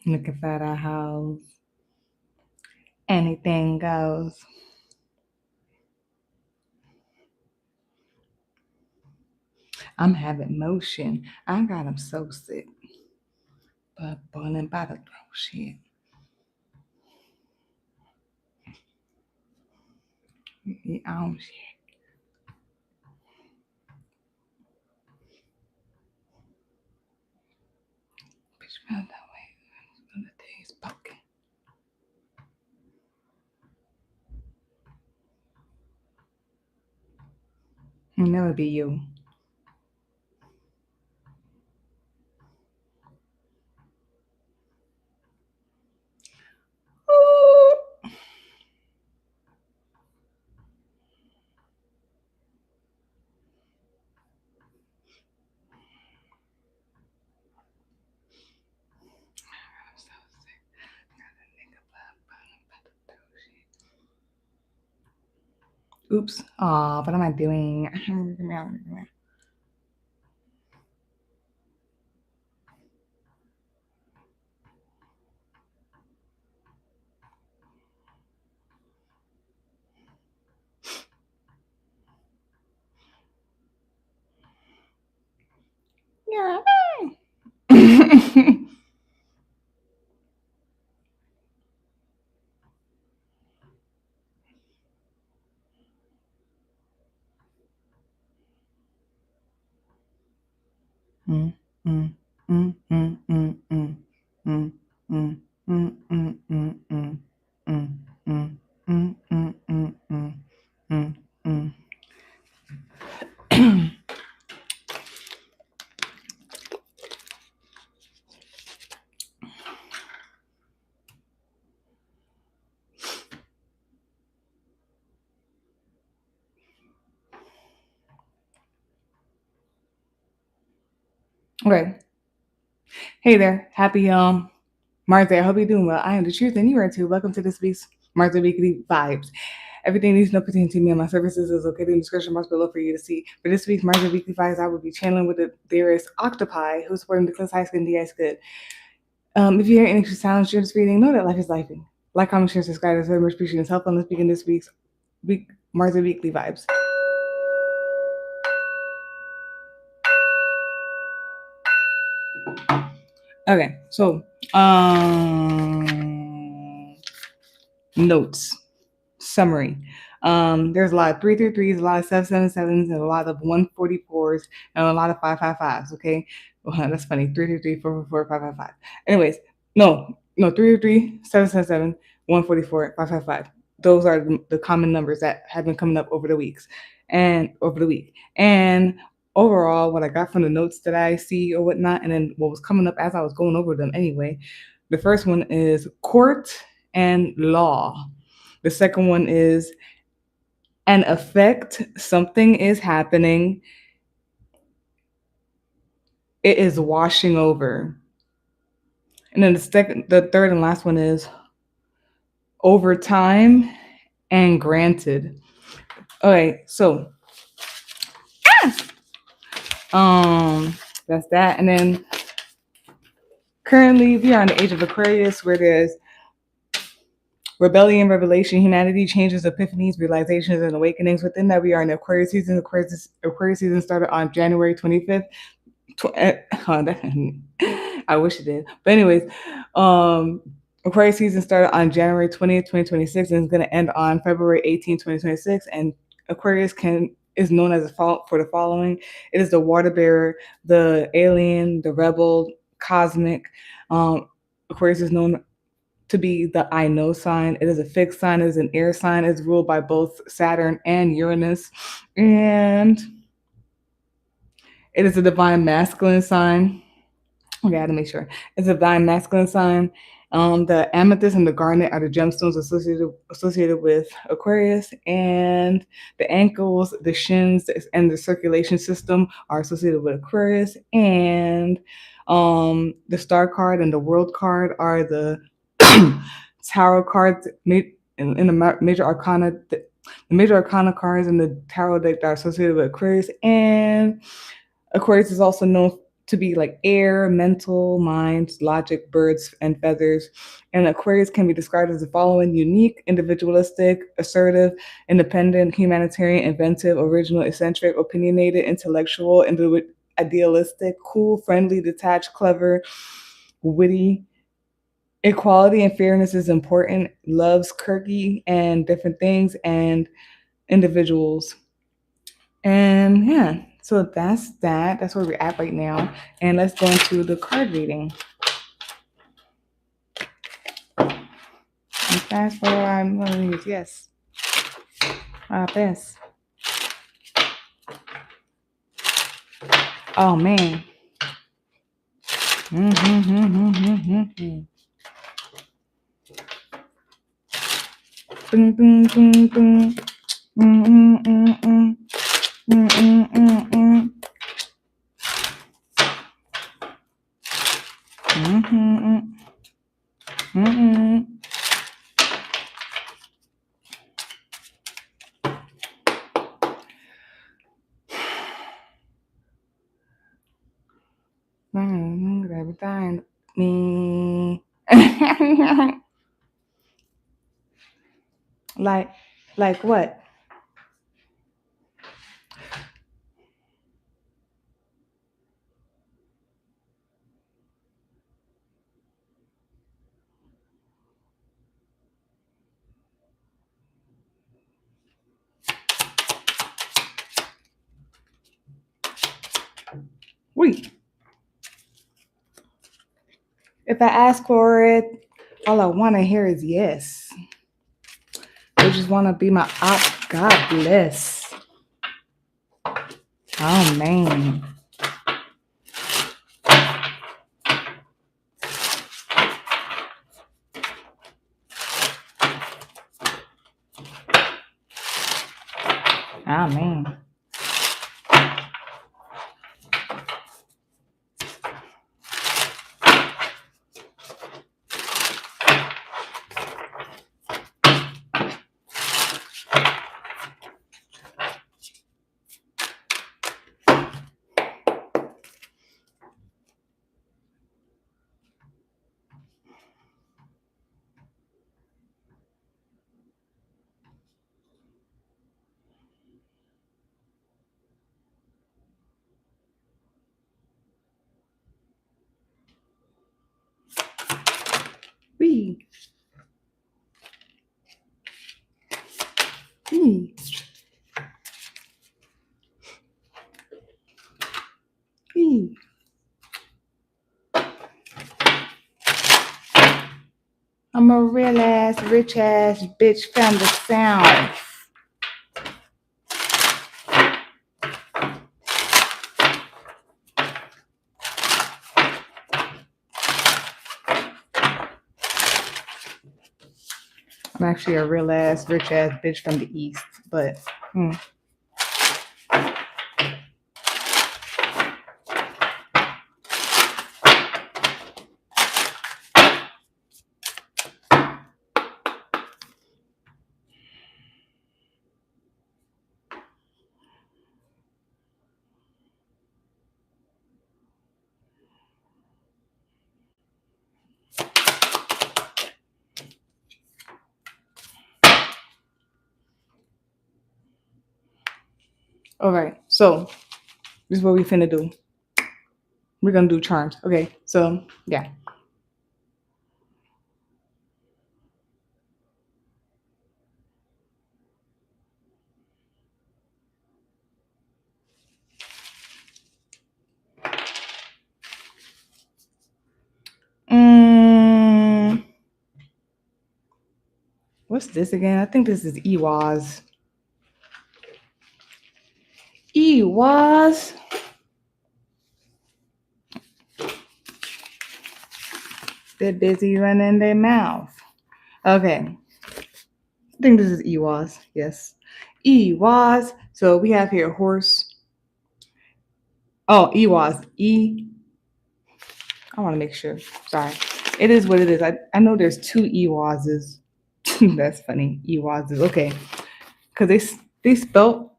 Looking for the house. Anything goes. I'm having motion. I got him so sick. But boiling by the throat shit. Oh shit. Bitch felt that way. The day is poking. It'll never be you. Ooh. I'm so sick. Got a nigga boiling by the throat shit. Oops. Aw, what am I doing? Yeah. Mm, mm, mm, mm, mm, mm, mm, mm, mm, mm, mm, mm, mm, mm, mm, mm, mm, mm, mm. Okay. Hey there. Happy Mars Day. I hope you're doing well. I am the truth and you are too. Welcome to this week's Mars Day Weekly Vibes. Everything needs to know pertaining to me and my services is located in the description box below for you to see. For this week's Mars Day Weekly Vibes, I will be channeling with the dearest Octopi who's supporting the Cliss High School and DI Good. If you hear any extra sounds during this reading, know that life is lifing. Like, comment, share, subscribe. It's very much appreciated. It's helpful. Let's begin this week's Mars Day Weekly Vibes. Okay, so notes summary. There's a lot of 333s, a lot of 777s, and a lot of 144s, and a lot of 555s. Okay, well, that's funny. 333, 444, 555. Anyways, no, 333, 777, 144, 555. Those are the common numbers that have been coming up over the weeks and over the week. And overall, what I got from the notes that I see or whatnot, and then what was coming up as I was going over them anyway. The first one is court and law. The second one is an effect, something is happening. It is washing over. And then the third and last one is over time and granted. Okay, so that's that. And then currently we are in the age of Aquarius where there's rebellion, revelation, humanity, changes, epiphanies, realizations, and awakenings. Within that, we are in the Aquarius season. Aquarius season started on January 25th. I wish it did. But anyways, Aquarius season started on January 20th, 2026, and it's going to end on February 18th, 2026. And Aquarius is known as for the following. It is the water bearer, the alien, the rebel, cosmic. Aquarius is known to be the I know sign. It is a fixed sign. It is an air sign. It's ruled by both Saturn and Uranus. And it is a divine masculine sign. Okay, I had to make sure. It's a divine masculine sign. The amethyst and the garnet are the gemstones associated with Aquarius, and the ankles, the shins, and the circulation system are associated with Aquarius. And the star card and the world card are the tarot cards in the major arcana. The major arcana cards in the tarot deck that are associated with Aquarius, and Aquarius is also known to be like air, mental, mind, logic, birds, and feathers. And Aquarius can be described as the following: unique, individualistic, assertive, independent, humanitarian, inventive, original, eccentric, opinionated, intellectual, idealistic, cool, friendly, detached, clever, witty. Equality and fairness is important, loves quirky and different things and individuals. And yeah, so that's that. That's where we're at right now. And let's go into the card reading. And fast forward, I'm going to use yes. This. Oh man. Boom, boom, boom, boom. Everything me. like what? Wait. If I ask for it, all I want to hear is yes. I just want to be my op. God bless. Oh, man. Oh, man. Wee. Wee. Wee. I'm a real ass, rich ass bitch from the South. I'm actually a real ass, rich ass bitch from the East, but. All right, so this is what we finna do. We're gonna do charms. Okay, so yeah. What's this again? I think this is Ewaz. Ewaz. They're busy running their mouth. Okay. I think this is Ewaz. Yes. Ewaz. So we have here horse. Oh, Ewaz. I want to make sure. Sorry. It is what it is. I know there's two Ewazes. That's funny. Ewazes. Okay. Because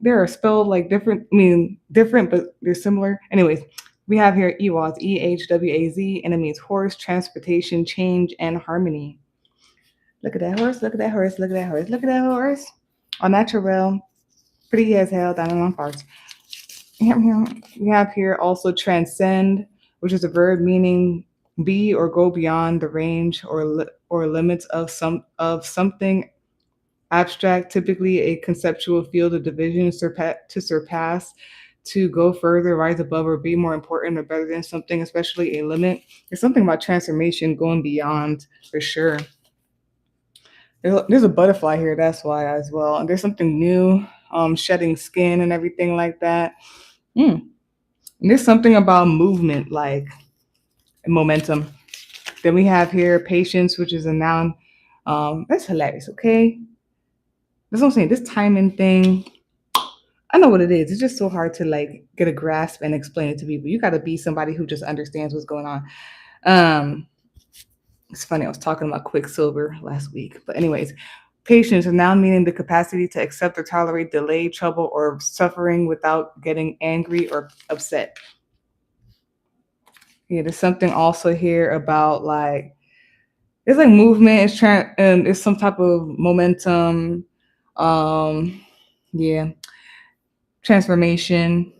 they're spelled like different. I mean, different, but they're similar. Anyways, We have here EWAZ, EHWAZ, and it means horse, transportation, change, and harmony. Look at that horse, look at that horse, look at that horse, look at that horse. All natural, pretty as hell, down on farts. We have here also transcend, which is a verb meaning be or go beyond the range or limits of something abstract, typically a conceptual field of division, to surpass, to go further, rise above, or be more important or better than something, especially a limit. There's something about transformation going beyond for sure. There's a butterfly here, that's why as well. And there's something new, shedding skin and everything like that. Mm. And there's something about movement, like momentum. Then we have here patience, which is a noun. That's hilarious, okay? That's what I'm saying. This timing thing, I know what it is. It's just so hard to like get a grasp and explain it to people. You got to be somebody who just understands what's going on. Um, it's funny. I was talking about Quicksilver last week, but anyways, patience is now meaning the capacity to accept or tolerate delay, trouble, or suffering without getting angry or upset. Yeah, there's something also here about like it's like movement. It's some type of momentum. Um, yeah, transformation.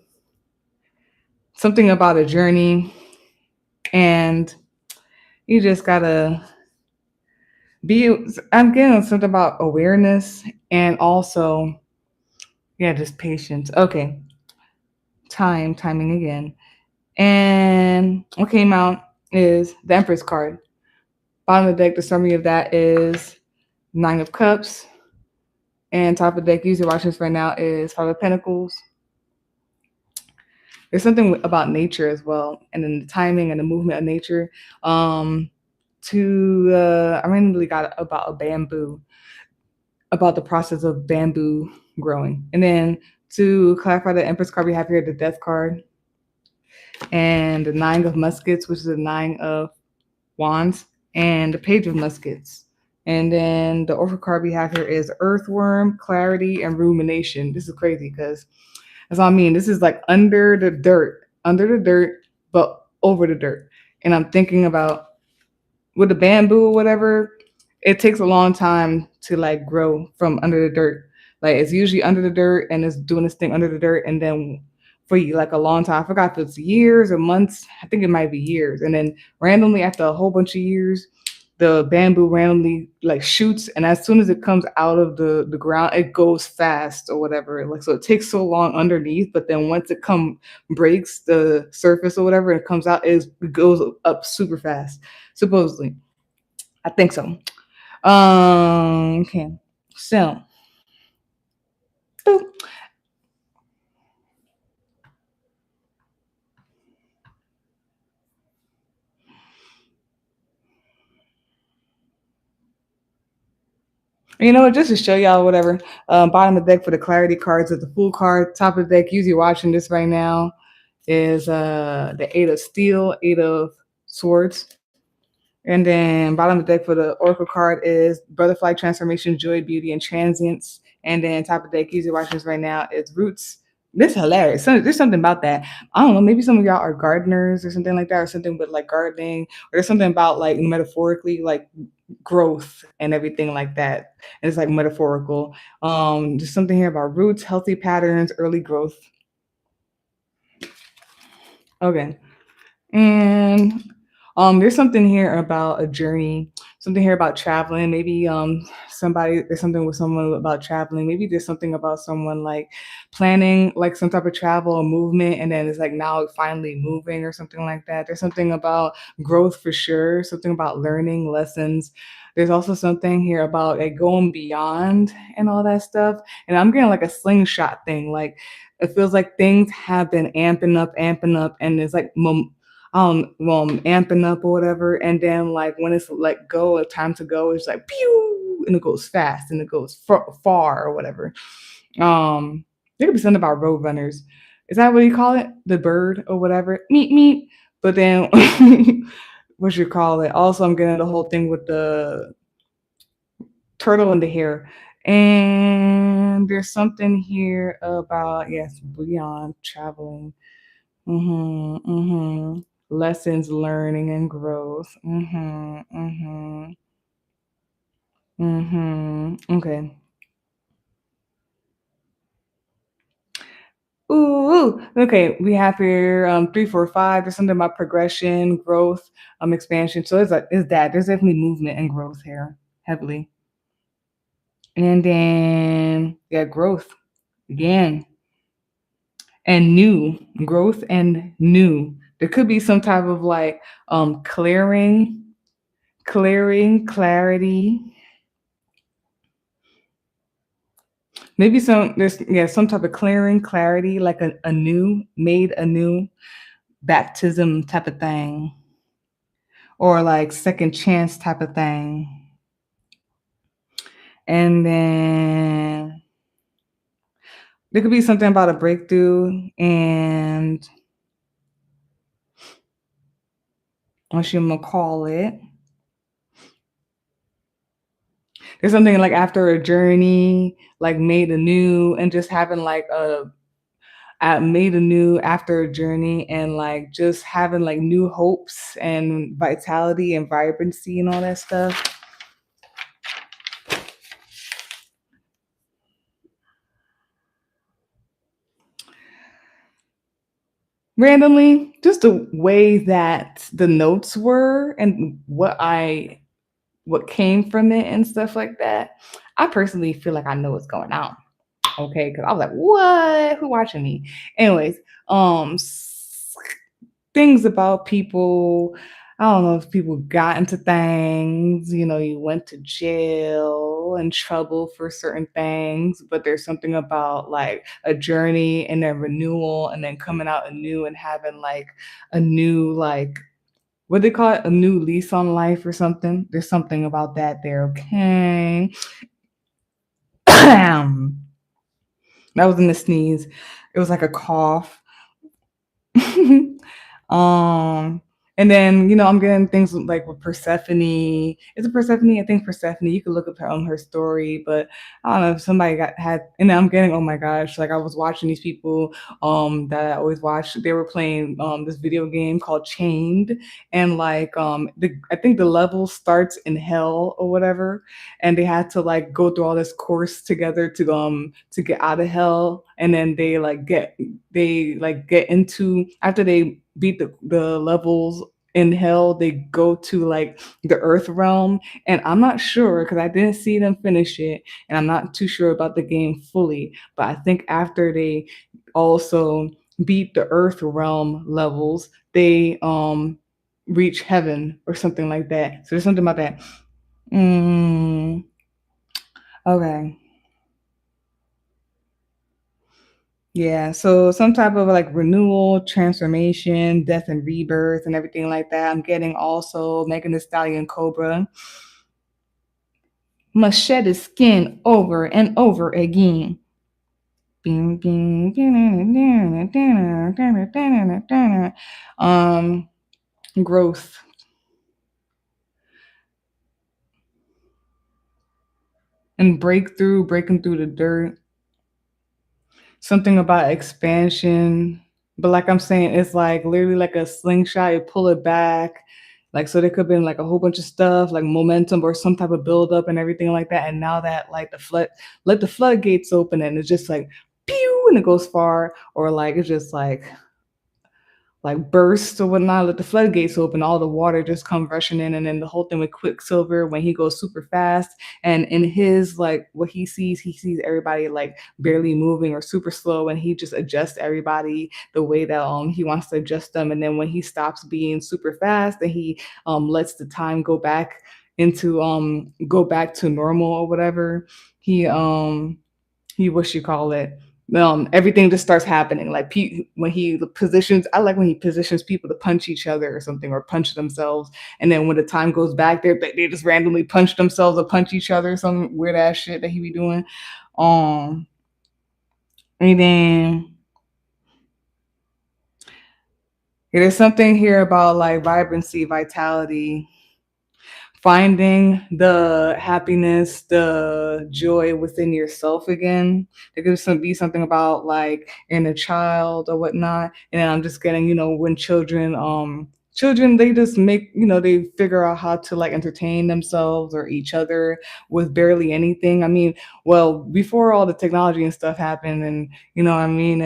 Something about a journey, and you just gotta be. I'm getting something about awareness and also, yeah, just patience. Okay, timing again. And what came out is the Empress card. Bottom of the deck, the summary of that is Nine of Cups. And top of the deck, user watching this right now is Five of Pentacles. There's something about nature as well, and then the timing and the movement of nature. I randomly got about a bamboo, about the process of bamboo growing. And then to clarify the Empress card, we have here the Death card and the Nine of Muskets, which is the Nine of Wands, and the Page of Muskets. And then the Oracle card we have here is Earthworm, Clarity, and Rumination. This is crazy because that's all I mean. This is like under the dirt, but over the dirt. And I'm thinking about with the bamboo or whatever, it takes a long time to like grow from under the dirt. Like it's usually under the dirt and it's doing this thing under the dirt, and then for you like a long time. I forgot if it's years or months. I think it might be years. And then randomly after a whole bunch of years, the bamboo randomly like shoots, and as soon as it comes out of the ground, it goes fast or whatever. Like so it takes so long underneath, but then once it come breaks the surface or whatever and it comes out, it goes up super fast, supposedly. I think so. Okay. So boop. You know what? Just to show y'all, whatever. Bottom of the deck for the clarity cards is the Fool card. Top of the deck, usually watching this right now, is the Eight of Steel, Eight of Swords. And then bottom of the deck for the Oracle card is Butterfly Transformation, Joy, Beauty, and Transience. And then top of the deck, usually watching this right now, is Roots. This is hilarious. So, there's something about that. I don't know. Maybe some of y'all are gardeners or something like that, or something with like gardening, or there's something about like metaphorically like growth and everything like that. And it's like metaphorical. There's something here about roots, healthy patterns, early growth. Okay. And there's something here about a journey, something here about traveling. Maybe there's something with someone about traveling. Maybe there's something about someone like planning like some type of travel or movement, and then it's like now finally moving or something like that. There's something about growth for sure, something about learning lessons. There's also something here about like going beyond and all that stuff. And I'm getting like a slingshot thing. Like it feels like things have been amping up, and it's like amping up or whatever. And then like when it's let go, a time to go, it's like pew, and it goes fast and it goes far or whatever. There could be something about road runners. Is that what you call it? The bird or whatever? Meet meet. But then what you call it? Also, I'm getting the whole thing with the turtle in the hair. And there's something here about yes, beyond traveling. Lessons, learning, and growth. Okay. Ooh. Okay. We have here 3, 4, 5. There's something about progression, growth, expansion. So it's that. There's definitely movement and growth here, heavily. And then yeah, growth again. And new growth and new. There could be some type of like clearing, clarity. Maybe some type of clearing, clarity, like a new, made a new baptism type of thing. Or like second chance type of thing. And then there could be something about a breakthrough and what you gonna call it. There's something like after a journey, like made anew, and just having like made anew after a journey, and like just having like new hopes and vitality and vibrancy and all that stuff. Randomly, just the way that the notes were and what came from it and stuff like that. I personally feel like I know what's going on. Okay, because I was like, what? Who watching me? Anyways, things about people. I don't know if people got into things, you went to jail and trouble for certain things, but there's something about like a journey and then renewal and then coming out anew and having like a new, like, what they call it, a new lease on life or something. There's something about that there, okay? That wasn't a sneeze. It was like a cough. um, and then I'm getting things like with Persephone. Is it Persephone? I think Persephone. You could look up her story, but I don't know if somebody And then I'm getting, oh my gosh, like I was watching these people that I always watch. They were playing this video game called Chained, and like I think the level starts in hell or whatever, and they had to like go through all this course together to get out of hell, and then they get into, after they beat the levels in hell, they go to like the earth realm. And I'm not sure because I didn't see them finish it, and I'm not too sure about the game fully, but I think after they also beat the earth realm levels, they reach heaven or something like that. So there's something about that. Okay. Yeah, so some type of like renewal, transformation, death and rebirth, and everything like that. I'm getting also Megan Thee Stallion Cobra must shed his skin over and over again. Bing, bing, growth and breakthrough, breaking through the dirt. Something about expansion. But like I'm saying, it's like literally like a slingshot, you pull it back. Like, so there could have been like a whole bunch of stuff, like momentum or some type of buildup and everything like that. And now that like let the floodgates open, and it's just like pew and it goes far, or like it's just like bursts or whatnot, let the floodgates open, all the water just come rushing in, and then the whole thing with Quicksilver when he goes super fast, and in his like what he sees everybody like barely moving or super slow, and he just adjusts everybody the way that he wants to adjust them, and then when he stops being super fast, and he lets the time go back to normal or whatever, he what you call it, everything just starts happening like when he positions, I like when he positions people to punch each other or something, or punch themselves, and then when the time goes back, they just randomly punch themselves or punch each other, some weird ass shit that he be doing. um and then there's something here about like vibrancy, vitality, finding the happiness, the joy within yourself again. There could be something about like in a child or whatnot. And then I'm just getting, when children they just make, they figure out how to like entertain themselves or each other with barely anything. I mean, well, before all the technology and stuff happened, and what I mean,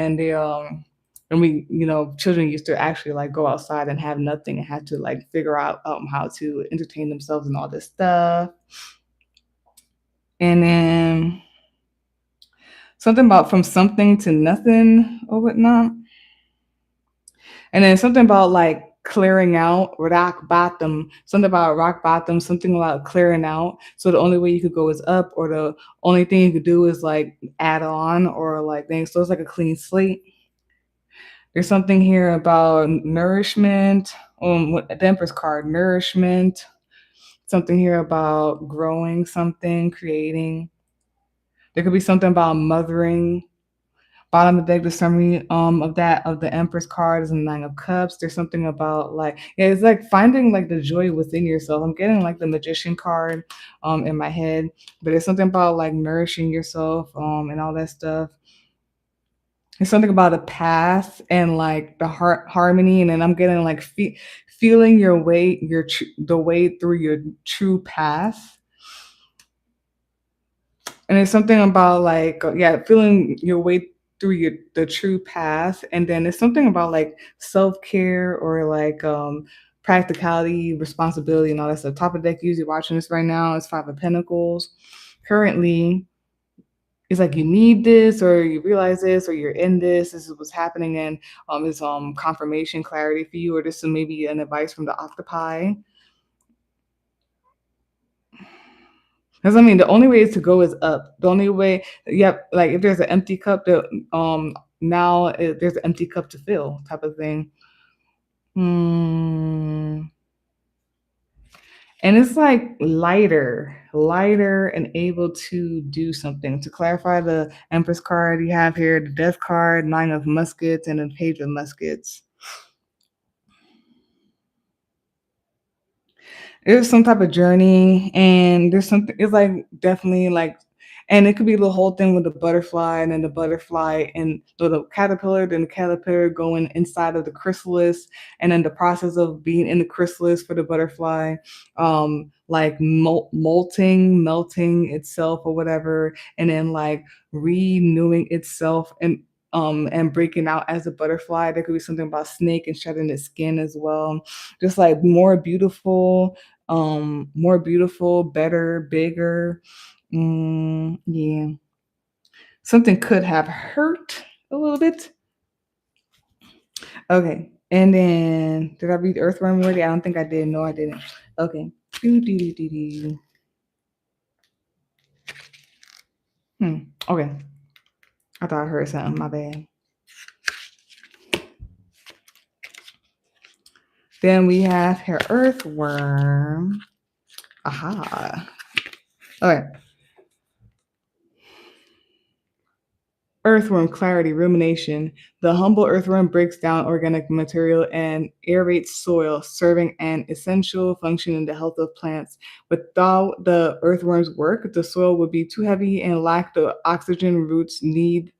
and we, children used to actually like go outside and have nothing and had to like figure out how to entertain themselves and all this stuff. And then something about from something to nothing or whatnot. And then something about like clearing out rock bottom, something about rock bottom, something about clearing out. So the only way you could go is up, or the only thing you could do is like add on or like things. So it's like a clean slate. There's something here about nourishment. The Empress card, nourishment. Something here about growing something, creating. There could be something about mothering. Bottom of the deck, the summary of the Empress card is the Nine of Cups. There's something about like, yeah, it's like finding like the joy within yourself. I'm getting like the Magician card in my head, but there's something about like nourishing yourself and all that stuff. There's something about a path and like the harmony, and then I'm getting like feeling your way, the way through your true path. And there's something about like feeling your way through the true path. And then there's something about like self-care or like practicality, responsibility, and all that stuff. Top of the deck, usually watching this right now is Five of Pentacles. Currently, it's like you need this, or you realize this, or you're in this. This is what's happening, and is confirmation, clarity for you, or this is maybe an advice from the octopi. Because I mean, the only way to go is up. The only way, yep. Like if there's an empty cup, there's an empty cup to fill, type of thing. And it's like lighter, and able to do something. To clarify the Empress card, you have here the Death card, Nine of Muskets, and the Page of Muskets. There's some type of journey, and there's something, it's like definitely like, and it could be the whole thing with the butterfly, and then the butterfly and the caterpillar, then the caterpillar going inside of the chrysalis, and then the process of being in the chrysalis for the butterfly, like melting itself or whatever, and then like renewing itself and breaking out as a butterfly. There could be something about snake and shedding its skin as well. Just like more beautiful, better, bigger. Yeah. Something could have hurt a little bit. Okay. And then did I read Earthworm already? I don't think I did. No, I didn't. Okay. Okay. I thought I heard something. My bad. Then we have here Earthworm. Aha. Okay. Earthworm, clarity, rumination. The humble earthworm breaks down organic material and aerates soil, serving an essential function in the health of plants. Without the earthworm's work, the soil would be too heavy and lack the oxygen roots need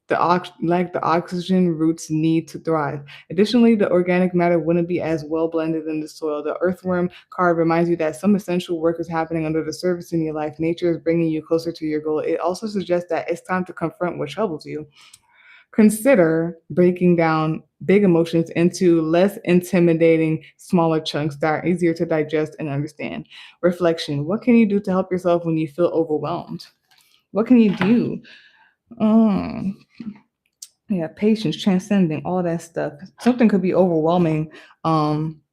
the oxygen roots need to thrive. Additionally, the organic matter wouldn't be as well blended in the soil. The earthworm card reminds you that some essential work is happening under the surface in your life. Nature is bringing you closer to your goal. It also suggests that it's time to confront what troubles you. Consider breaking down big emotions into less intimidating, smaller chunks that are easier to digest and understand. Reflection. What can you do to help yourself when you feel overwhelmed? What can you do? Um, yeah, patience, transcending, all that stuff. Something could be overwhelming.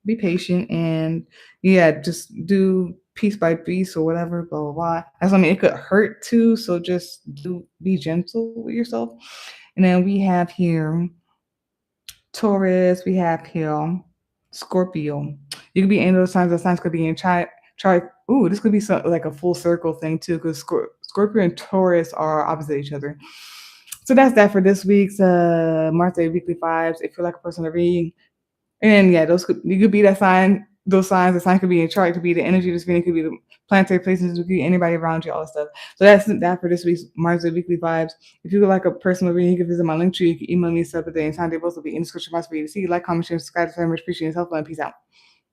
Be patient and just do piece by piece or whatever, blah blah blah. That's, I mean, it could hurt too, so just be gentle with yourself. And then we have here Taurus, we have here Scorpio. You could be in those signs, the signs could be in chart. Ooh, this could be like a full circle thing too, because Scorpio and Taurus are opposite each other. So that's that for this week's Mars Day Weekly Vibes. If you're like a person to read, and yeah, you could be that sign. those signs. The sign could be a chart, it could be the energy that's feeling, it could be the planetary places, it could be anybody around you, all that stuff. So that's that for this week's Mars Weekly Vibes. If you would like a personal reading, you can visit my link tree. You can email me stuff at the time. They both will be in the description box for you to see. Like, comment, share, subscribe. Very much appreciate it. Helpful, and peace out.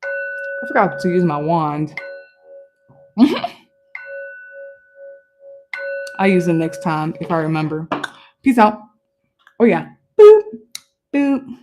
I forgot to use my wand. I'll use it next time if I remember. Peace out. Oh yeah. Boop. Boop.